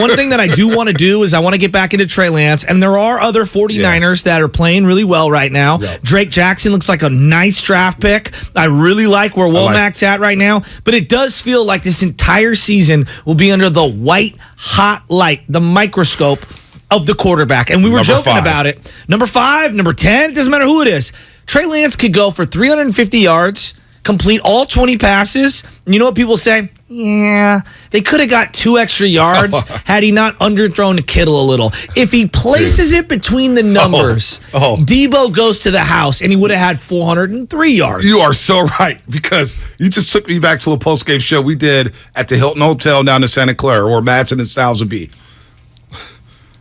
One thing that I do want to do is I want to get back into Trey Lance, and there are other 49ers that are playing really well right now. Yep. Drake Jackson looks like a nice draft pick. I really like where Womack's at right now, but it does feel like this entire season will be under the white hot light, the microscope of the quarterback. And we were joking about it. Number 5, number 10, it doesn't matter who it is. Trey Lance could go for 350 yards, complete all 20 passes. And you know what people say? Yeah, they could have got 2 extra yards had he not underthrown Kittle a little. If he places it between the numbers, Debo goes to the house, and he would have had 403 yards. You are so right, because you just took me back to a post-game show we did at the Hilton Hotel down in Santa Clara, or Madison and Styles would be.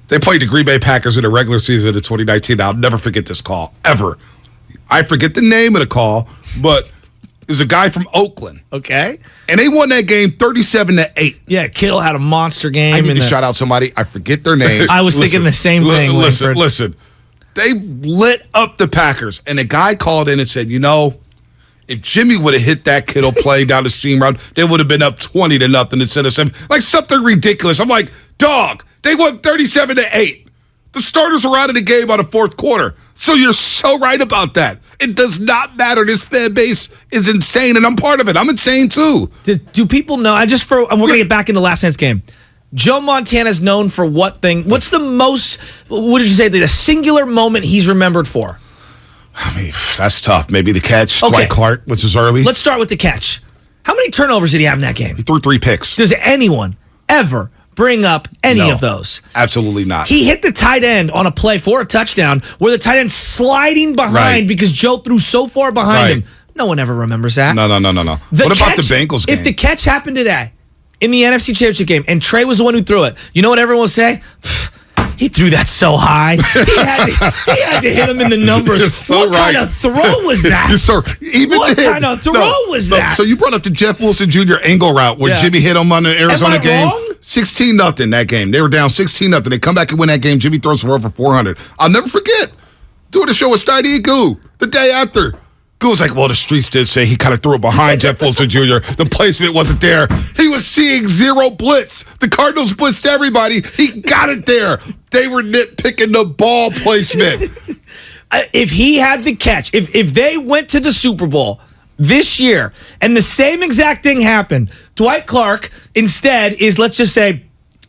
They played the Green Bay Packers in the regular season in 2019. I'll never forget this call, ever. I forget the name of the call, but there's a guy from Oakland. Okay. And they won that game 37-8. Yeah, Kittle had a monster game. I need to shout out somebody. I forget their names. I was thinking the same thing. Listen. They lit up the Packers, and a guy called in and said, if Jimmy would have hit that Kittle play down the seam route, they would have been up 20-0 instead of 7. Like something ridiculous. I'm like, dog, they won 37-8. The starters were out of the game on the fourth quarter. So you're so right about that. It does not matter. This fan base is insane, and I'm part of it. I'm insane, too. Do people know? And we're going to get back into last night's game. Joe Montana's known for what thing? What's the most, what did you say, the singular moment he's remembered for? I mean, that's tough. Maybe the catch, okay. Dwight Clark, which is early. Let's start with the catch. How many turnovers did he have in that game? He threw 3 picks. Does anyone ever bring up any of those? Absolutely not. He hit the tight end on a play for a touchdown where the tight end sliding behind because Joe threw so far behind him. No one ever remembers that. No. What about the Bengals game? If the catch happened today in the NFC Championship game and Trey was the one who threw it, you know what everyone will say? He threw that so high. He had to hit him in the numbers. What kind of throw was that? Yes, sir. What kind of throw was that? So you brought up the Jeff Wilson Jr. angle route where Jimmy hit him on the Arizona game. Wrong? 16-0 that game. They were down 16-0. They come back and win that game. Jimmy throws for over 400. I'll never forget doing a show with Steiny and Goo the day after. Goo's like, well, the streets did say he kind of threw it behind Jeff Wilson Jr. The placement wasn't there. He was seeing 0 blitz. The Cardinals blitzed everybody. He got it there. They were nitpicking the ball placement. If he had the catch, if they went to the Super Bowl this year and the same exact thing happened, Dwight Clark instead is, let's just say,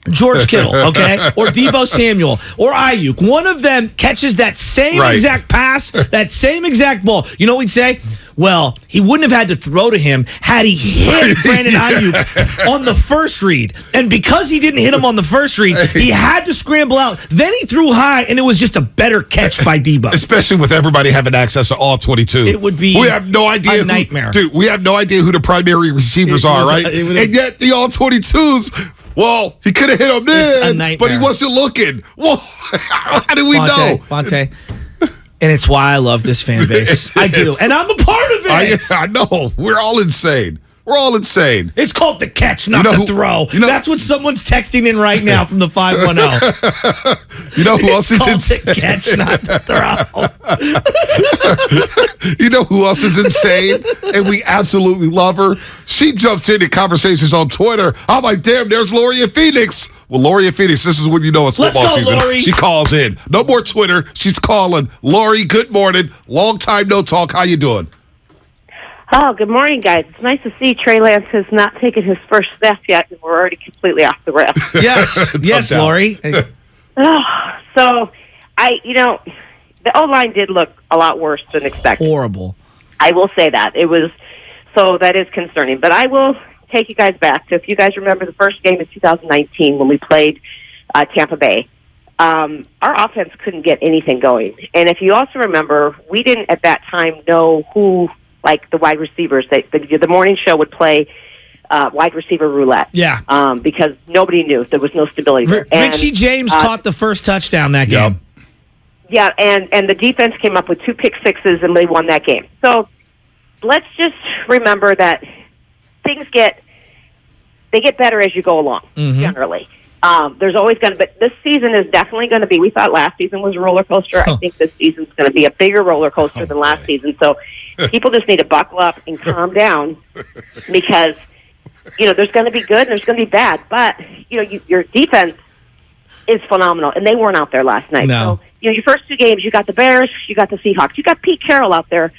George Kittle, okay, or Debo Samuel, or Ayuk. One of them catches that same exact pass, that same exact ball. You know what we'd say? Well, he wouldn't have had to throw to him had he hit Brandon Ayuk on the first read. And because he didn't hit him on the first read, he had to scramble out. Then he threw high, and it was just a better catch by Debo. Especially with everybody having access to all 22. It would be we have no idea a nightmare. Dude, we have no idea who the primary receivers are, right? And yet the all 22s... Well, he could have hit him then, but he wasn't looking. Well, how do we know? Fonte. And it's why I love this fan base. I do. And I'm a part of it. I know. We're all insane. We're all insane. It's called the catch, not the throw. That's what someone's texting in right now from the 510. You know who else is insane? It's called the catch, not the throw. You know who else is insane? And we absolutely love her. She jumps into conversations on Twitter. I'm like, damn, there's Lori in Phoenix. Well, Lori in Phoenix, this is when you know it's football season. Lori. She calls in. No more Twitter. She's calling. Lori, good morning. Long time no talk. How you doing? Oh, good morning, guys. It's nice to see Trey Lance has not taken his first step yet, and we're already completely off the rails. Yes, Lori. The O-line did look a lot worse than expected. Horrible. I will say that. That is concerning. But I will take you guys back to, if you guys remember the first game of 2019 when we played Tampa Bay, our offense couldn't get anything going. And if you also remember, we didn't at that time know who, like the wide receivers, the morning show would play wide receiver roulette. Yeah. Because nobody knew. There was no stability there. Richie James caught the first touchdown that game. Yeah, and the defense came up with 2 pick sixes, and they won that game. So let's just remember that things get better as you go along, generally. There's always going to, but this season is definitely going to be, we thought last season was a roller coaster. I think this season's going to be a bigger roller coaster than last season. So people just need to buckle up and calm down, because there's going to be good and there's going to be bad. But, your defense is phenomenal, and they weren't out there last night. No. So, your first two games, you got the Bears, you got the Seahawks. You got Pete Carroll out there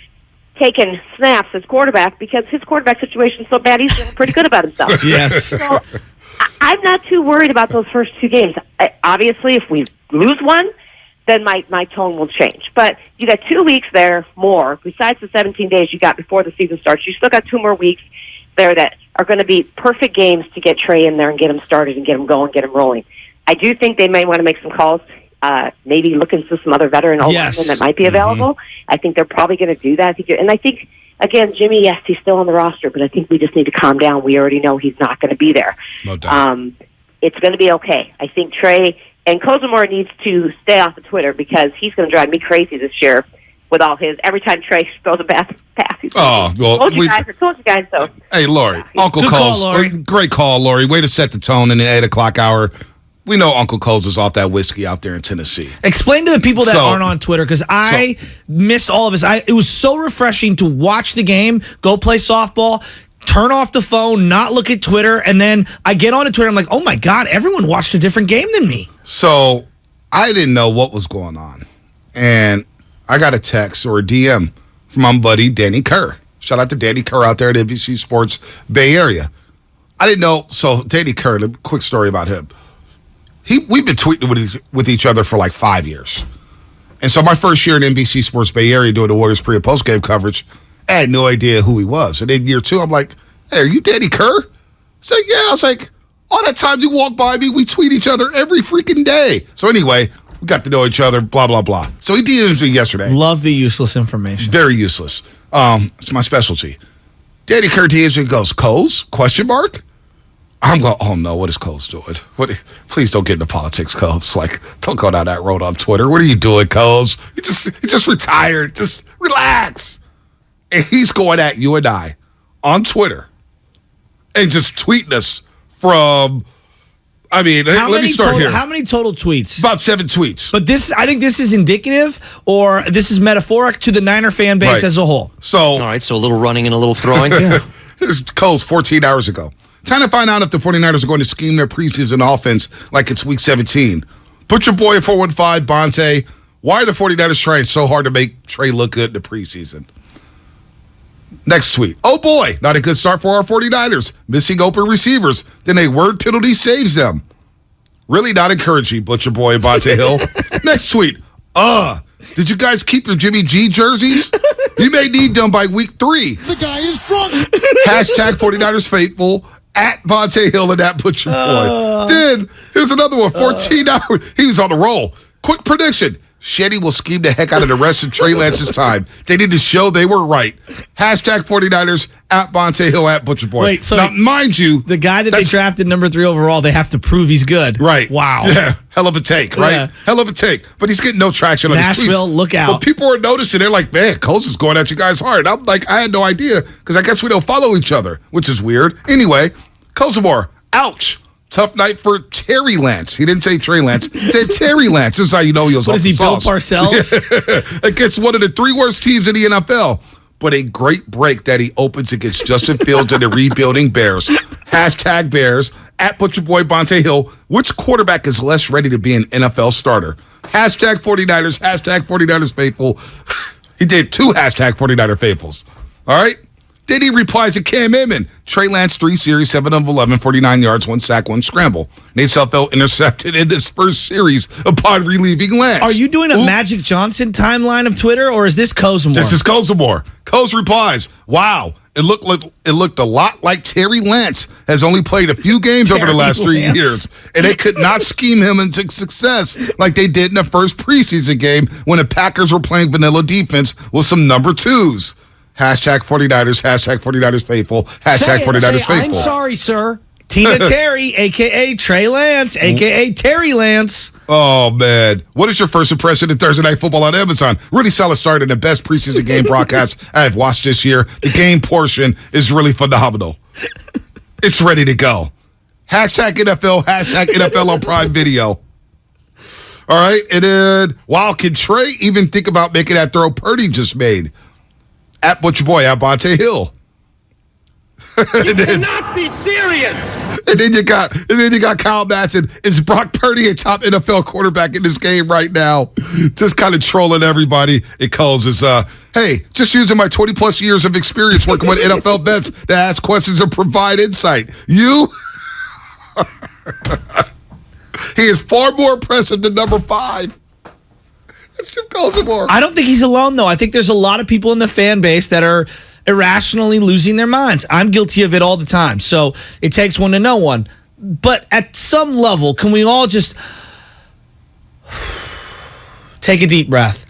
taking snaps as quarterback because his quarterback situation is so bad, he's feeling pretty good about himself. Yes. So I'm not too worried about those first two games. Obviously, if we lose one, then my tone will change. But you got 2 weeks there more, besides the 17 days you got before the season starts. You still got 2 more weeks there that are going to be perfect games to get Trey in there and get him started and get him going, get him rolling. I do think they may want to make some calls, maybe look into some other veteran linemen that might be available. I think they're probably going to do that. And I think, again, Jimmy, yes, he's still on the roster, but I think we just need to calm down. We already know he's not going to be there. No doubt. It's going to be okay. I think Trey and Kozimor needs to stay off of Twitter because he's going to drive me crazy this year with all his, every time Trey throws a pass, he's told you guys. So, hey, Lori, Uncle Good Cole's, call, Lori. great call, Lori. Way to set the tone in the 8 o'clock hour. We know Uncle Cole's is off that whiskey out there in Tennessee. Explain to the people that aren't on Twitter, because I missed all of this. It was so refreshing to watch the game, go play softball, turn off the phone, not look at Twitter, and then I get onto Twitter, I'm like, oh my God, everyone watched a different game than me. So I didn't know what was going on. And I got a text or a DM from my buddy Danny Kerr. Shout out to Danny Kerr out there at NBC Sports Bay Area. I didn't know. So Danny Kerr, a quick story about him. We've been tweeting with each other for like 5 years. And so my first year in NBC Sports Bay Area doing the Warriors pre- and post-game coverage, I had no idea who he was. And then year 2, I'm like, hey, are you Danny Kerr? He's like, yeah. I was like, all that times you walk by me, we tweet each other every freaking day. So anyway, we got to know each other, blah, blah, blah. So he DMs me yesterday. Love the useless information. Very useless. It's my specialty. Danny Kerr DMs me and goes, Coles? Question mark? I'm going, oh no, what is Coles doing? Please don't get into politics, Coles. Like, don't go down that road on Twitter. What are you doing, Coles? He just retired. Just relax. And he's going at you and I on Twitter and just tweeting us from, let me start here. How many total tweets? About 7 tweets. But I think this is indicative, or this is metaphoric to the Niner fan base as a whole. So, all right, so a little running and a little throwing. Here's Coles 14 hours ago. Time to find out if the 49ers are going to scheme their preseason offense like it's week 17. Put your boy at 415, Bonte. Why are the 49ers trying so hard to make Trey look good in the preseason? Next tweet. Oh boy, not a good start for our 49ers. Missing open receivers. Then a word penalty saves them. Really not encouraging, Butcher Boy and Bonte Hill. Next tweet. Did you guys keep your Jimmy G jerseys? You may need them by week 3. The guy is drunk. Hashtag 49ers faithful. At Bonte Hill and at Butcher Boy. Then, here's another one. 14 hours. He was on the roll. Quick prediction. Shetty will scheme the heck out of the rest of Trey Lance's time. They need to show they were right. Hashtag 49ers at Bonte Hill at Butcher Boy. Wait, so now, mind you. The guy that they drafted number 3 overall, they have to prove he's good. Right. Wow. Yeah. Hell of a take, right? Yeah. Hell of a take. But he's getting no traction on his tweets. Nashville, look out. But people are noticing. They're like, man, Coles is going at you guys hard. I'm like, I had no idea because I guess we don't follow each other, which is weird. Anyway, Kozimor, ouch. Tough night for Terry Lance. He didn't say Trey Lance. He said Terry Lance. This is how you know he was What off is the he, Bill sauce. Parcells? Against one of the 3 worst teams in the NFL. But a great break that he opens against Justin Fields and the rebuilding Bears. Hashtag Bears. At Butcher Boy Bonte Hill. Which quarterback is less ready to be an NFL starter? Hashtag 49ers. Hashtag 49ers faithful. He did 2 hashtag 49er faithfuls. All right? Then he replies to Cam Edmond. Trey Lance, 3 series, 7 of 11, 49 yards, 1 sack, 1 scramble. Nate Sudfeld intercepted in his first series upon relieving Lance. Are you doing a Magic Johnson timeline of Twitter, or is this Kozimor? This is Kozimor. Coz replies, wow, it looked a lot like Terry Lance has only played a few games over the last 3 years, and they could not scheme him into success like they did in the first preseason game when the Packers were playing vanilla defense with some number 2s. Hashtag 49ers, hashtag 49ers faithful, hashtag 49ers faithful. I'm sorry, sir. Tina Terry, a.k.a. Trey Lance, a.k.a. Terry Lance. Oh, man. What is your first impression of Thursday Night Football on Amazon? Really solid start in the best preseason game broadcast I have watched this year. The game portion is really phenomenal. It's ready to go. Hashtag NFL, hashtag NFL on Prime Video. All right. And then, wow, can Trey even think about making that throw Purdy just made? At Butcher Boy, at Bonte Hill. You cannot be serious. And then you got Kyle Madsen. Is Brock Purdy a top NFL quarterback in this game right now? Just kind of trolling everybody. It calls us, hey, just using my 20-plus years of experience working with NFL vets to ask questions and provide insight. You? He is far more impressive than number 5. That's Jim Colsimore. I don't think he's alone, though. I think there's a lot of people in the fan base that are irrationally losing their minds. I'm guilty of it all the time. So it takes one to know one. But at some level, can we all just take a deep breath?